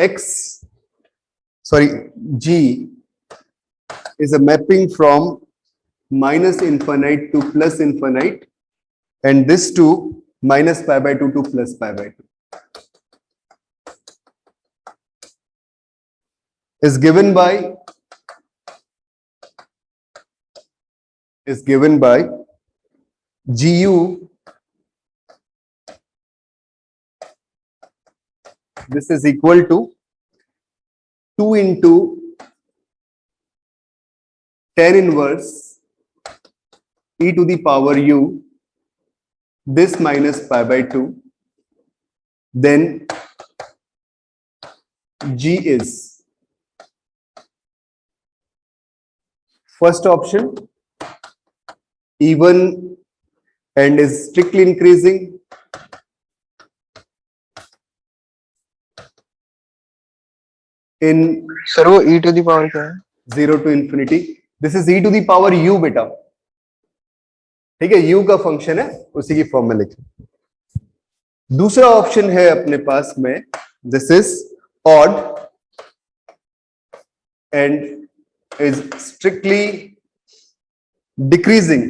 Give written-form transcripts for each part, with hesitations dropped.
x, sorry, g is a mapping from minus infinite to plus infinite, and this to minus pi by 2 to plus pi by 2 is given by gu. This is equal to 2 into tan inverse e to the power u, this minus pi by 2, then g is first option, even and is strictly increasing. In sir वो e to the power क्या है? 0 to infinity. This is e to the power u बेटा, ठीक है, u का function है, उसी की फॉर्म में लिखें. दूसरा ऑप्शन है अपने पास में, this is odd and is strictly decreasing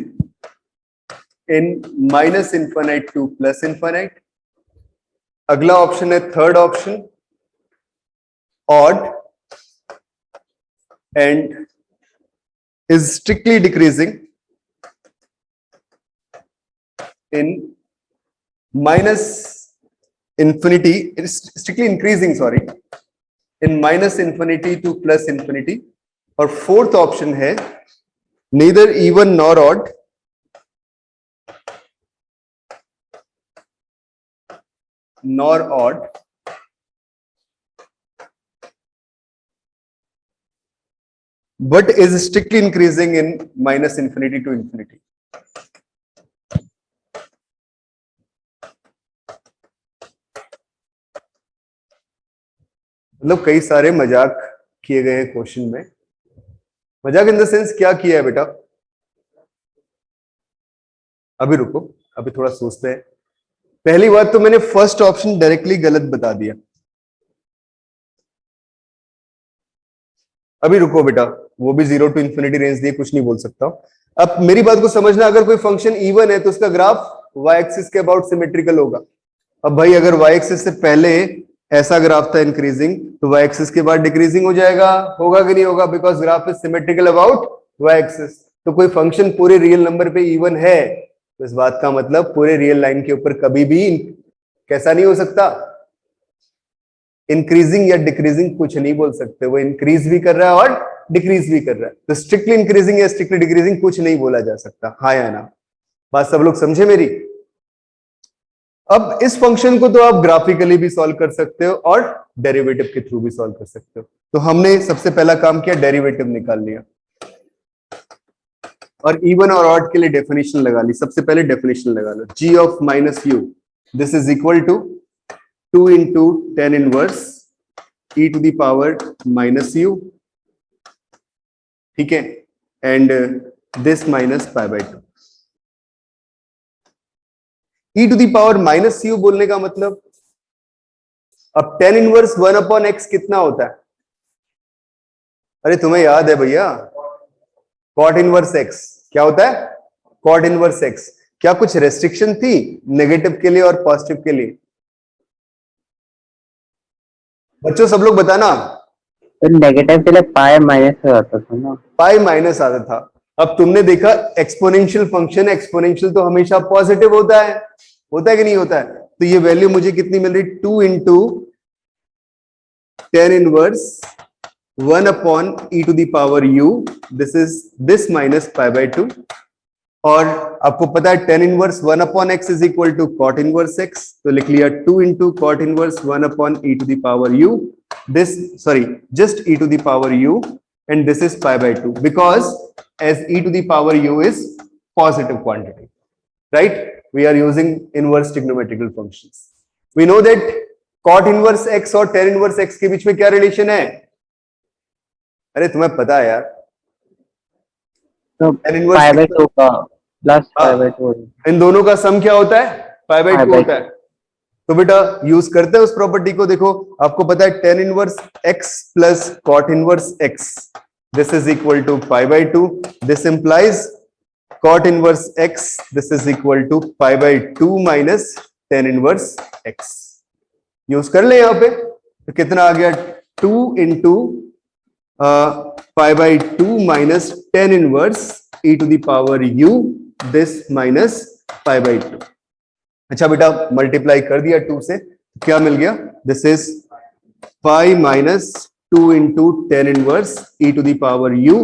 in minus infinite two plus infinite. अगला ऑप्शन है third option, odd and is strictly decreasing in minus infinity, it is strictly increasing, sorry, in minus infinity to plus infinity. और fourth option है neither even nor odd, but is strictly increasing in minus infinity to infinity. मतलब कई सारे मजाक किए गए हैं question में. मजाक इन द सेंस क्या किया है बेटा? अभी रुको, अभी थोड़ा सोचते हैं. पहली बात तो मैंने फर्स्ट ऑप्शन डायरेक्टली गलत बता दिया. अभी रुको बेटा, वो भी 0 टू इन्फिनिटी रेंज दिए, कुछ नहीं बोल सकता. अब मेरी बात को समझना, अगर कोई फंक्शन इवन है तो उसका ग्राफ y एक्सिस के अबाउट सिमेट्रिकल होगा. अब भाई अगर y एक्सिस से पहले ऐसा ग्राफ था इंक्रीजिंग, तो y एक्सिस के बाद डिक्रीजिंग हो जाएगा, होगा कि नहीं होगा? Because graph is symmetrical about y axis. तो कोई फंक्शन पूरे रियल नंबर पे इवन है, तो इस बात का मतलब पूरे रियल लाइन के ऊपर कभी भी कैसा नहीं हो सकता, इंक्रीजिंग या डिक्रीजिंग कुछ नहीं बोल सकते. वो इंक्रीज भी कर रहा है और डिक्रीज भी कर रहा है, तो स्ट्रिक्टली इंक्रीजिंग या स्ट्रिक्टली डिक्रीजिंग कुछ नहीं बोला जा सकता. हाँ या ना? बात सब लोग समझे मेरी? अब इस फंक्शन को तो आप ग्राफिकली भी सॉल्व कर सकते हो और डेरिवेटिव के थ्रू भी सॉल्व कर सकते हो. तो हमने सबसे पहला काम किया, डेरिवेटिव निकाल लिया और इवन और ऑड के लिए डेफिनेशन लगा ली. सबसे पहले डेफिनेशन लगा लो, g of minus u, this is equal to 2 into tan inverse e to the power minus u, ठीक है, and this minus pi by 2. e to the power minus u बोलने का मतलब, अब tan inverse 1 upon x कितना होता है? अरे तुम्हें याद है भैया, cot inverse x क्या होता है? cot inverse x. क्या कुछ रेस्ट्रिक्शन थी नेगेटिव के लिए और पॉजिटिव के लिए? बच्चों सब लोग बताना. नेगेटिव के लिए पाई माइनस आता था ना, पाई माइनस आता था. अब तुमने देखा एक्सपोनेंशियल फंक्शन, एक्सपोनेंशियल तो हमेशा पॉजिटिव होता है कि नहीं होता है? तो ये वैल्यू मुझे कितनी मिल रही? 2 into tan inverse 1 upon e to the power u, this is this minus pi by 2. और आपको पता है tan inverse 1 upon x is equal to cot inverse x, तो लिख लिया 2 into cot inverse 1 upon e to the power u, this sorry just e to the power u, and this is pi by 2, because as e to the power u is positive quantity, right? We are using inverse trigonometrical functions. We know that cot inverse x और tan inverse x के बीच में क्या relation है? अरे तुम्हें पता है यार, तो पाई बाय 2 का प्लस पाई बाय 2, इन दोनों का सम क्या होता है? पाई बाय 2 होता है. तो बेटा यूज करते हैं उस प्रॉपर्टी को। देखो आपको पता है tan inverse x plus cot inverse x, this is equal to pi by two. This implies cot inverse x, this is equal to pi by two minus tan inverse x। Use कर ले यहां पे, तो कितना आ गया 2 into pi by two minus tan inverse e to the power u, this minus pi by two. अच्छा बेटा मल्टीप्लाई कर दिया 2 से, क्या मिल गया? This is pi minus 2 into ten inverse e to the power u,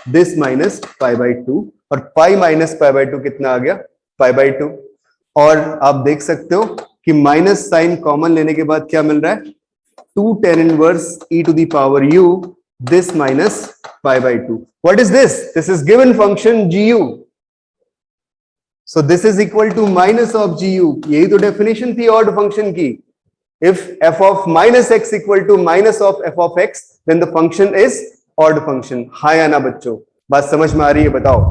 this minus pi by two. और pi minus pi by two कितना आ गया? Pi by two. और आप देख सकते हो कि माइनस साइन कॉमन लेने के बाद क्या मिल रहा है? 2 tan inverse e to the power u, this minus pi by two. What is this? This is given function gu, so this is equal to minus of gu। यही तो definition थी odd function की। if f of minus x equal to minus of f of x, then the function is odd function। हाँ या ना बच्चों, बात समझ में आ रही है? बताओ।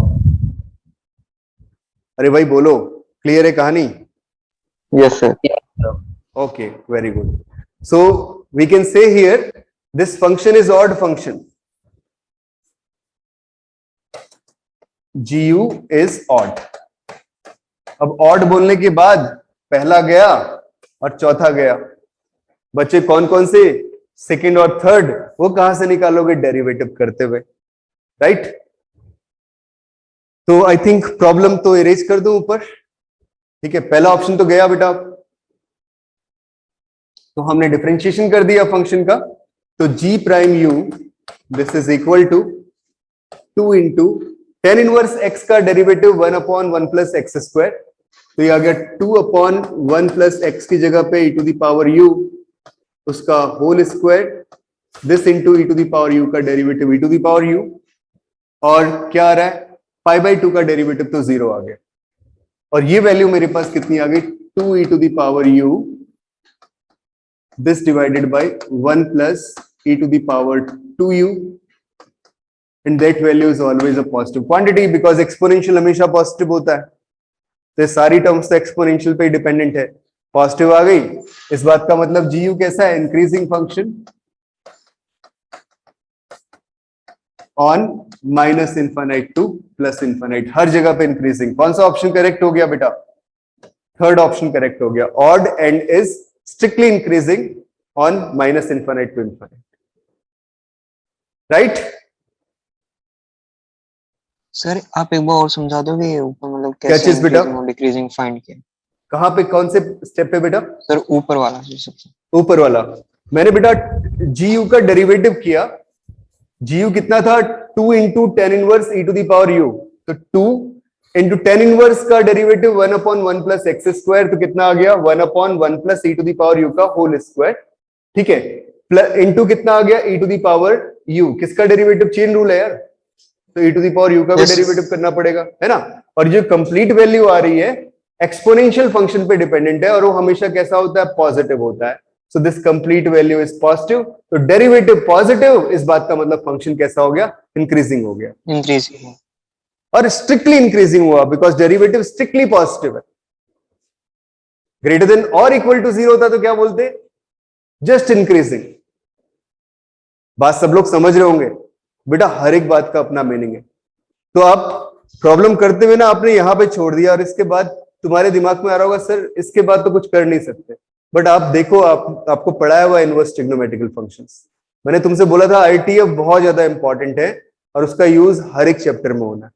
अरे भाई बोलो, क्लियर है कहानी? Yes, sir. Okay, very good। so we can say here this function is odd function, gu is odd। अब ऑड बोलने के बाद पहला गया और चौथा गया, बच्चे कौन कौन से? सेकंड और थर्ड, वो कहां से निकालोगे? डेरिवेटिव करते हुए, राइट? तो आई थिंक प्रॉब्लम तो इरेज कर दूं ऊपर, ठीक है? पहला ऑप्शन तो गया बेटा। तो हमने डिफरेंशिएशन कर दिया फंक्शन का, तो g prime u, this is equal to 2 into ten inverse x का derivative 1 upon 1 plus x square. तो ये आ गया 2 अपॉन 1 प्लस एक्स की जगह पे e to the power u, उसका whole square, this into e to the power u का derivative e to the power u। और क्या आ रहा है? पाई बाई टू का डेरिवेटिव तो 0 आ गया। और ये वैल्यू मेरे पास कितनी आ गई? 2 e to the power u, this divided by 1 plus e to the power 2u, and that value is always a positive quantity because exponential हमेशा पॉजिटिव होता है। तो सारी टर्म्स तो एक्सपोनेंशियल पे डिपेंडेंट है। पॉजिटिव आ गई, इस बात का मतलब gu कैसा है? Increasing function on minus infinite to plus infinite, हर जगह पे इंक्रीजिंग। कौन सा ऑप्शन करेक्ट हो गया बेटा? थर्ड ऑप्शन करेक्ट हो गया। Odd and is strictly increasing on minus infinite to infinite, right? Sir आप एक बार और समझा दोगे ऊपर मतलब क्या कैसे चीज बेटा? इंक्रीजिंग और डिक्रीजिंग फाइंड किया? कहां पे, कौन से स्टेप पे बेटा? सर ऊपर वाला जो सबसे ऊपर वाला मैंने बेटा gu का डेरिवेटिव किया। gu कितना था? 2 into ten inverse e to the power u। तो 2 इंटू टेन इनवर्स का derivative 1 upon 1 plus x square, तो कितना आ गया? 1 upon 1 plus e to the power u का होल स्क्वायर, ठीक है? प्लस इंटू कितना आ गया? E to the power u। किसका डेरिवेटिव? चेन रूल है यार, तो e to the power u का भी डेरिवेटिव करना पड़ेगा, है ना? और जो कंप्लीट वैल्यू आ रही है एक्सपोनेंशियल फंक्शन पे डिपेंडेंट है, और वो हमेशा कैसा होता है? पॉजिटिव होता है। So this complete value is positive, तो डेरिवेटिव पॉजिटिव, इस बात का मतलब फंक्शन कैसा हो गया? इंक्रीजिंग हो गया। इंक्रीजिंग। और स्ट्रिक्टली इंक्रीजिंग हुआ बिकॉज डेरिवेटिव स्ट्रिक्टली पॉजिटिव है। ग्रेटर देन और इक्वल टू 0 होता तो क्या बोलते? Just increasing. बात सब लोग समझ रहे होंगे बेटा, हर एक बात का अपना मीनिंग है। तो आप प्रॉब्लम करते हुए ना आपने यहां पे छोड़ दिया, और इसके बाद तुम्हारे दिमाग में आ रहा होगा सर इसके बाद तो कुछ कर नहीं सकते। बट आप देखो, आपको पढ़ाया हुआ इनवर्स ट्रिग्नोमेट्रिकल फंक्शंस। मैंने तुमसे बोला था आईटीएफ बहुत ज्यादा इंपॉर्टेंट है और उसका यूज हर एक चैप्टर में होना है।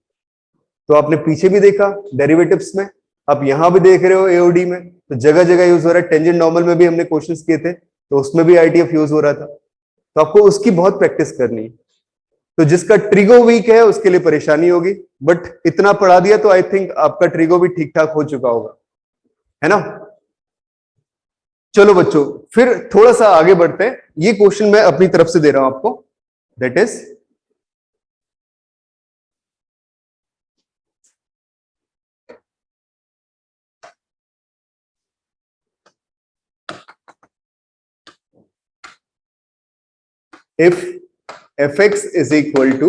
तो आपने पीछे भी देखा डेरिवेटिव्स में, आप यहां भी देख रहे हो एओडी में, तो जगह जगह यूज हो रहा है। टेंजेंट नॉर्मल में भी हमने क्वेश्चंस किए थे, तो उसमें भी आईटीएफ यूज हो रहा था। तो आपको उसकी बहुत प्रैक्टिस करनी है। तो जिसका ट्रिगो वीक है उसके लिए परेशानी होगी, बट इतना पढ़ा दिया तो आई थिंक आपका ट्रिगो भी ठीक ठाक हो चुका होगा, है ना? चलो बच्चों, फिर थोड़ा सा आगे बढ़ते हैं। ये क्वेश्चन मैं अपनी तरफ से दे रहा हूं आपको, that is if fx is equal to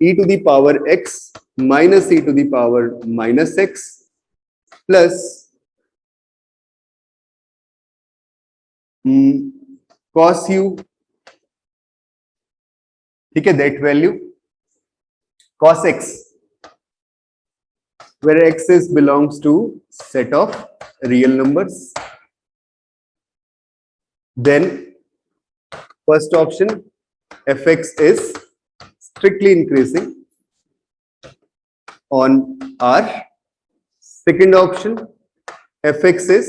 e to the power x minus e to the power minus x plus cos u, ठीक है, that value cos x, where x is belongs to set of real numbers. Then first option, fx is strictly increasing on r. Second option, fx is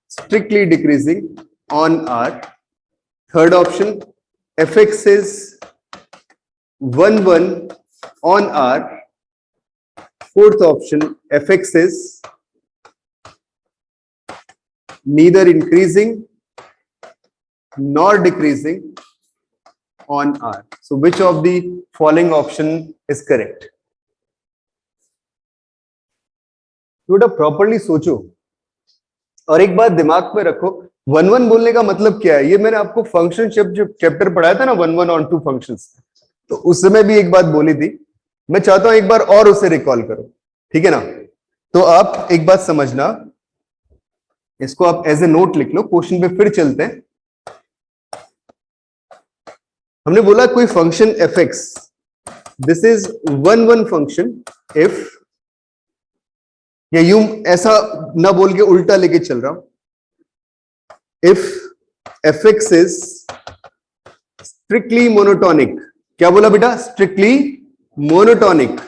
strictly decreasing on r. Third option, fx is 1 on r. Fourth option, fx is neither increasing nor decreasing on r. So which of the following option is correct? थोड़ा properly सोचो और एक बात दिमाग में रखो, 1 बोलने का मतलब क्या है? ये मैंने आपको फंक्शन चैप्टर पढ़ाया था ना, 1 ऑन टू फंक्शंस, तो उस समय भी एक बात बोली थी, मैं चाहता हूं एक बार और उसे रिकॉल करो, ठीक है ना? तो आप एक बात समझना, इसको आप एज ए नोट लिख लो, क्वेश्चन पे फिर चलते हैं। हमने बोला कोई function fx, this is 1 function if, या यूं ऐसा ना बोल के उल्टा लेके चल रहा हूं, if fx is strictly monotonic, क्या बोला बेटा? Strictly monotonic,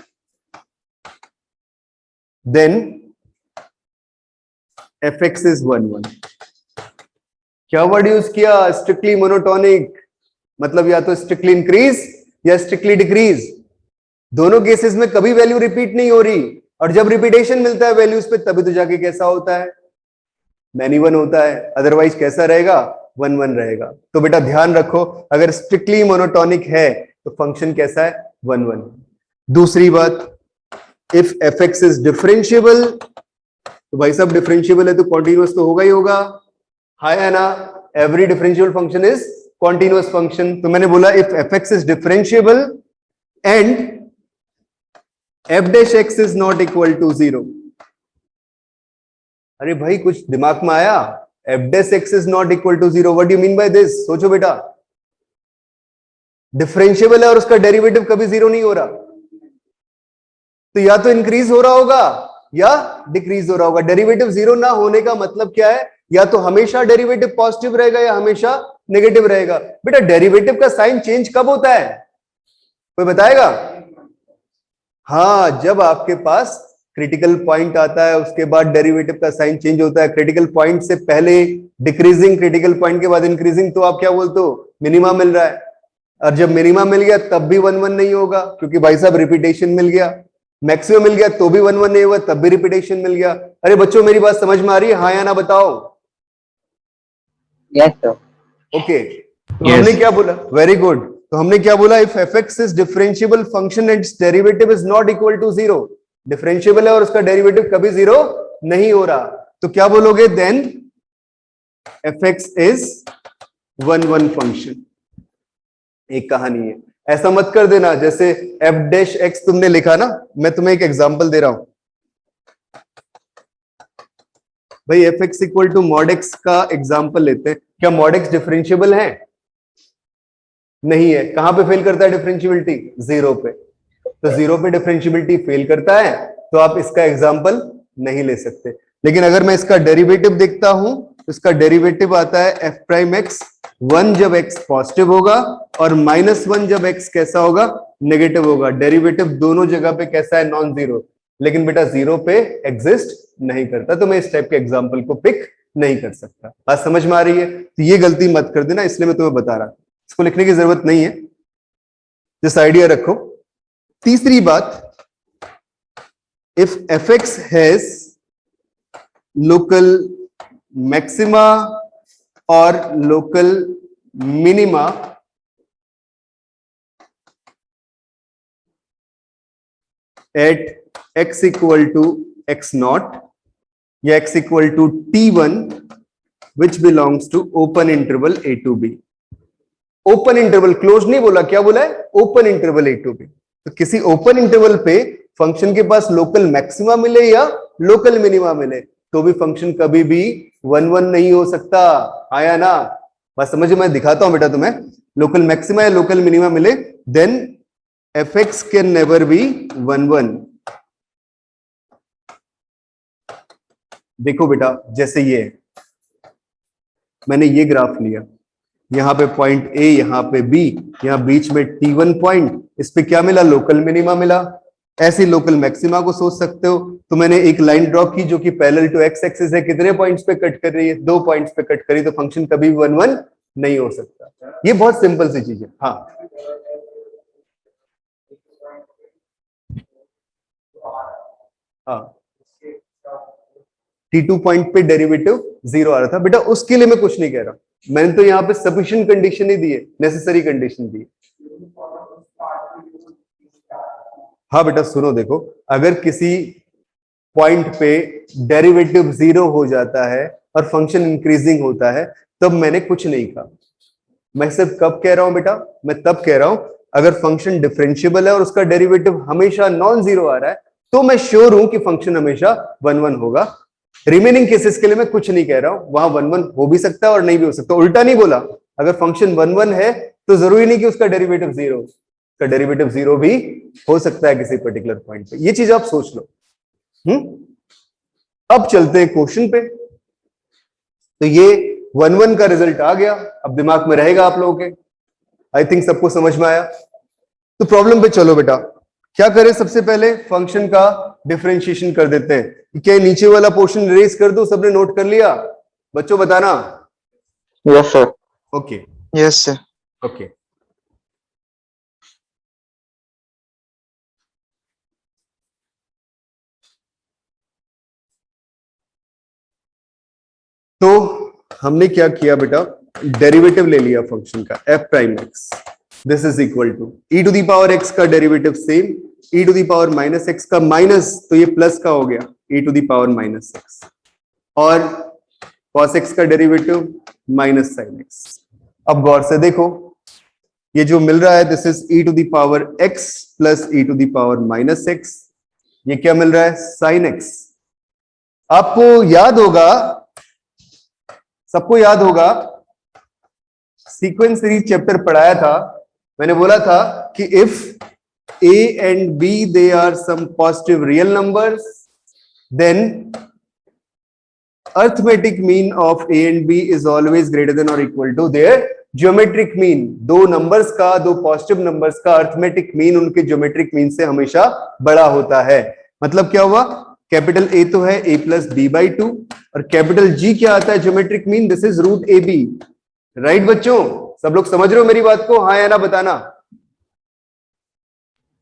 then fx is 1 क्या वर्ड यूज किया? स्ट्रिक्टली मोनोटोनिक, मतलब या तो स्ट्रिक्टली इंक्रीज या स्ट्रिक्टली डिक्रीज, दोनों केसेस में कभी वैल्यू रिपीट नहीं हो रही, और जब रिपीटेशन मिलता है वैल्यूज पे तभी तो जाके कैसा होता है? मैनी 1 होता है, अदरवाइज कैसा रहेगा? 1 रहेगा। तो बेटा ध्यान रखो, अगर स्ट्रिक्टली मोनोटोनिक है तो फंक्शन कैसा है? 1 दूसरी बात, इफ fx इज डिफरेंशिएबल, तो भाई साहब डिफरेंशिएबल है तो कॉन्टिन्यूअस तो होगा ही होगा, हाय है ना? Every differentiable function is continuous function. तो मैंने बोला if fx is differentiable and f dash x is not equal to 0। अरे भाई कुछ दिमाग में आया? f dash x is not equal to 0, what do you mean by this? सोचो बेटा, डिफरेंशिएबल है और उसका डेरिवेटिव कभी 0 नहीं हो रहा, तो या तो इंक्रीज हो रहा होगा या डिक्रीज हो रहा होगा। डेरिवेटिव 0 ना होने का मतलब क्या है? या तो हमेशा डेरिवेटिव पॉजिटिव रहेगा या हमेशा नेगेटिव रहेगा। बेटा डेरिवेटिव का साइन चेंज कब होता है? कोई बताएगा? हाँ, जब आपके पास क्रिटिकल पॉइंट आता है उसके बाद डेरिवेटिव का साइन चेंज होता है। क्रिटिकल पॉइंट से पहले डिक्रीजिंग, क्रिटिकल पॉइंट के बाद इंक्रीजिंग, तो आप क्या बोलते हो? मिनिमा मिल रहा है। और जब मिनिमा मिल गया तब भी 1 नहीं होगा, क्योंकि भाई साहब रिपीटेशन मिल गया। मैक्सिमम मिल गया तो भी 1 नहीं हुआ, तब भी रिपीटेशन मिल गया। अरे बच्चों मेरी बात समझ में आ रही है? हाँ या ना बताओ। Yes sir. ओके, तो हमने क्या बोला? Very good. तो हमने क्या बोला? If fx is differentiable function and its derivative is not equal to 0, differentiable है और उसका डेरिवेटिव कभी 0 नहीं हो रहा, तो क्या बोलोगे? Then fx is 1 function. एक कहानी है, ऐसा मत कर देना जैसे f डैश x तुमने लिखा ना। मैं तुम्हें एक एग्जांपल दे रहा हूं भाई, fx equal to mod x का एग्जांपल लेते हैं। क्या मॉड x डिफरेंशिएबल है? नहीं है। कहां पे फेल करता है डिफरेंशिएबिलिटी? 0 पे। तो 0 पे डिफरेंशिएबिलिटी फेल करता है, तो आप इसका एग्जांपल नहीं ले सकते। लेकिन अगर मैं इसका डेरिवेटिव देखता हूं तो इसका डेरिवेटिव आता है f प्राइम x 1 जब x पॉजिटिव होगा और -1 जब x कैसा होगा? नेगेटिव होगा। डेरिवेटिव दोनों जगह पे कैसा है? Non zero. लेकिन बेटा 0 पे एग्जिस्ट नहीं करता, तो मैं इस टाइप के एग्जांपल को पिक नहीं कर सकता। बात समझ में आ रही है? तो ये गलती मत कर देना, इसलिए मैं तुम्हें बता रहा, इसको लिखने की जरूरत नहीं है, जिस आइडिया रखो। तीसरी बात, if fx has local maxima और local minima at x equal to x naught या x equal to t1 which belongs to open interval a to b। Open interval, close नहीं बोला, क्या बोला है? Open interval a to b। तो किसी open interval पे फंक्शन के पास लोकल मैक्सिमा मिले या लोकल मिनिमा मिले तो भी फंक्शन कभी भी वन वन नहीं हो सकता, आया ना? बस समझो, मैं दिखाता हूं बेटा तुम्हें। लोकल मैक्सिमा या लोकल मिनिमा मिले then f x can never be one one. देखो बेटा, जैसे ये मैंने ये ग्राफ लिया, यहां पे पॉइंट ए, यहां पे बी, यहां बीच में T1 पॉइंट, इस पे क्या मिला? लोकल मिनिमा मिला। ऐसे लोकल मैक्सिमा को सोच सकते हो। तो मैंने एक लाइन ड्रॉ की जो कि पैरेलल टू एक्स एक्सिस है, कितने पॉइंट्स पे कट कर रही है? 2 पॉइंट्स पे कट करी, तो फंक्शन कभी वन वन नहीं हो सकता। ये बहुत सिंपल सी चीज है। हाँ हाँ, T2 पॉइंट पे डेरिवेटिव 0 आ रहा था बेटा, उसके लिए मैं कुछ नहीं कह रहा, मैंने तो यहाँ पे सफिशिएंट कंडीशन ही दी है, नेसेसरी कंडीशन दी है। हाँ बेटा सुनो, देखो, अगर किसी पॉइंट पे डेरिवेटिव 0 हो जाता है और फंक्शन इंक्रीजिंग होता है, तब मैंने कुछ नहीं कहा। मैं सिर्फ कब कह रहा हूं बेटा? मैं तब कह रहा हूं अगर फंक्शन डिफरेंशिएबल है और उसका डेरिवेटिव हमेशा नॉन जीरो आ रहा है, तो मैं श्योर हूं कि फंक्शन हमेशा वन वन होगा। रिमेनिंग केसेस के लिए मैं कुछ नहीं कह रहा हूं, वहां वन वन हो भी सकता है और नहीं भी हो सकता। उल्टा नहीं बोला, अगर फंक्शन वन वन है तो जरूरी नहीं कि उसका डेरिवेटिव जीरो, उसका डेरिवेटिव जीरो भी हो सकता है किसी पर्टिकुलर पॉइंट पे। ये चीज आप सोच लो। अब चलते हैं क्वेश्चन पे। तो ये वन वन का रिजल्ट आ गया, अब दिमाग में रहेगा आप लोगों के। आई थिंक सबको समझ में आया। तो प्रॉब्लम पे चलो बेटा, क्या करें? सबसे पहले फंक्शन का डिफरेंशिएशन कर देते हैं। क्या नीचे वाला पोर्शन इरेज कर दो? सबने नोट कर लिया? बच्चों बताना। Yes sir. Okay, yes sir. Okay. तो हमने क्या किया बेटा? डेरिवेटिव ले लिया फंक्शन का f prime x, this is equal to e to the power x का derivative same, e to the power minus x का माइनस, तो ये प्लस का हो गया e to the power minus x, और कॉस एक्स का डेरिवेटिव माइनस साइन एक्स। अब गौर से देखो, ये जो मिल रहा है this is e to the power x plus e to the power minus x. ये क्या मिल रहा है? Sine x. आपको याद होगा, सबको याद होगा, सीक्वेंस सीरीज चैप्टर पढ़ाया था, मैंने बोला था कि if a and b they are some positive real numbers, then arithmetic mean of a and b is always greater than or equal to their geometric mean। दो नंबर्स का, दो positive numbers का अर्थमेटिक मीन उनके geometric mean से हमेशा बड़ा होता है। मतलब क्या हुआ? कैपिटल ए तो है a plus B by two, और कैपिटल जी क्या आता है geometric mean? This is root A B. Right बच्चों, सब लोग समझ रहे हो मेरी बात को? हाँ या ना बताना।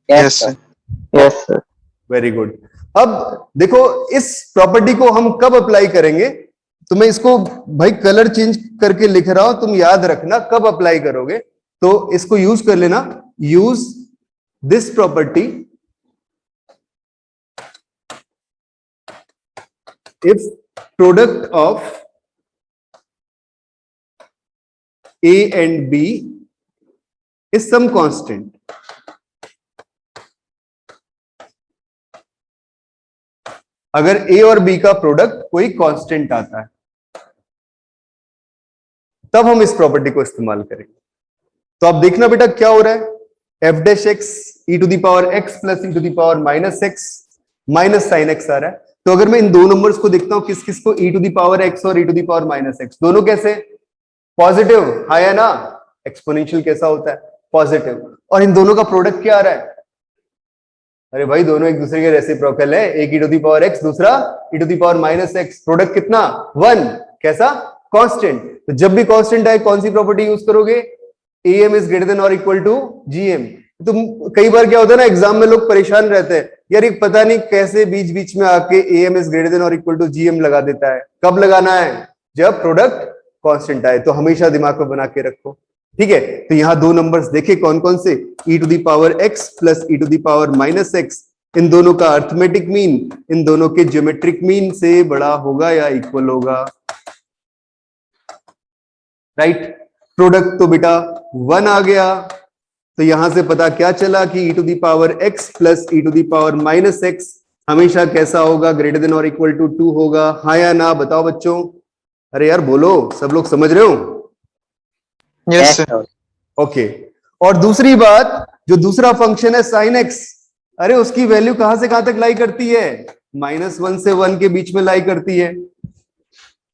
Yes sir. Yes sir. Very good. अब देखो, इस प्रॉपर्टी को हम कब अप्लाई करेंगे? तो मैं इसको भाई कलर चेंज करके लिख रहा हूं, तुम याद रखना कब अप्लाई करोगे। तो इसको यूज कर लेना, use this property if product of A and B is some constant। अगर A और B का प्रोडक्ट कोई कांस्टेंट आता है, तब हम इस प्रॉपर्टी को इस्तेमाल करेंगे। तो आप देखना बेटा क्या हो रहा है, f dash x e to the power x plus e to the power minus x minus sine x आ रहा है। तो अगर मैं इन दो नंबर्स को देखता हूं, किस किस को, e to the power x और e to the power minus x, दोनों कैसे? पॉजिटिव। हाँ या ना? एक्सपोनेंशियल कैसा होता है? पॉजिटिव। और इन दोनों का प्रोडक्ट क्या आ रहा है? अरे भाई दोनों एक दूसरे के रेसिप्रोकल है, एक e to the power x, दूसरा e to the power minus x. Product कितना? 1। कैसा? कांस्टेंट। तो जब भी कांस्टेंट आए कौन सी प्रॉपर्टी यूज करोगे? am इज ग्रेटर देन और इक्वल टू gm। तो कई बार क्या होता है ना, एग्जाम में लोग परेशान रहते हैं, यार ये पता नहीं कैसे बीच बीच में आके am इज ग्रेटर देन और इक्वल टू gm लगा देता है। कब लगाना है? जब प्रोडक्ट कांस्टेंट आए। तो हमेशा दिमाग में बना के रखो, ठीक है। तो यहां दो नंबर्स देखे कौन कौन से, e to the power x plus e to the power minus x. इन दोनों का अर्थमेटिक मीन इन दोनों के ज्योमेट्रिक मीन से बड़ा होगा या इक्वल होगा। राइट। प्रोडक्ट तो बेटा 1 आ गया। तो यहां से पता क्या चला कि e to the power x plus e to the power minus x हमेशा कैसा होगा? ग्रेटर देन और इक्वल टू 2 होगा। हाँ या ना? बताओ बच्चों। अरे यार बोलो, सब लोग समझ रहे हो? Yes, sir. ओके। और दूसरी बात, जो दूसरा फंक्शन है साइन एक्स, अरे उसकी वैल्यू कहां से कहां तक लाई करती है? -1 से 1 के बीच में लाई करती है।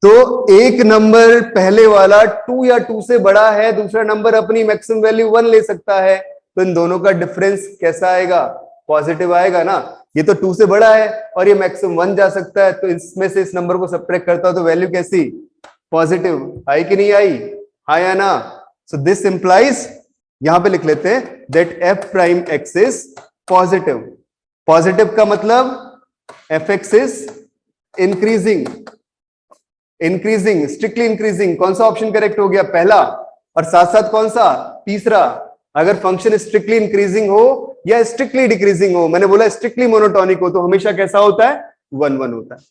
तो एक नंबर पहले वाला 2 या 2 से बड़ा है, दूसरा नंबर अपनी मैक्सिमम वैल्यू 1 ले सकता है, तो इन दोनों का डिफरेंस कैसा आएगा? पॉजिटिव आएगा ना। ये तो 2 से बड़ा है और ये मैक्सिमम 1 जा सकता है, तो इसमें से इस नंबर को सब्ट्रैक्ट करता हो तो वैल्यू कैसी? पॉजिटिव। आई कि नहीं आई? हाँ या ना? सो दिस इंप्लाइज, यहां पे लिख लेते हैं, that F prime x is positive. Positive का मतलब F x is increasing, increasing, strictly increasing. कौन सा ऑप्शन करेक्ट हो गया? पहला। और साथ साथ कौन सा? तीसरा। अगर फंक्शन स्ट्रिक्टली इंक्रीजिंग हो या स्ट्रिक्टली डिक्रीजिंग हो, मैंने बोला स्ट्रिक्टली मोनोटोनिक हो, तो हमेशा कैसा होता है? 1 1 होता है।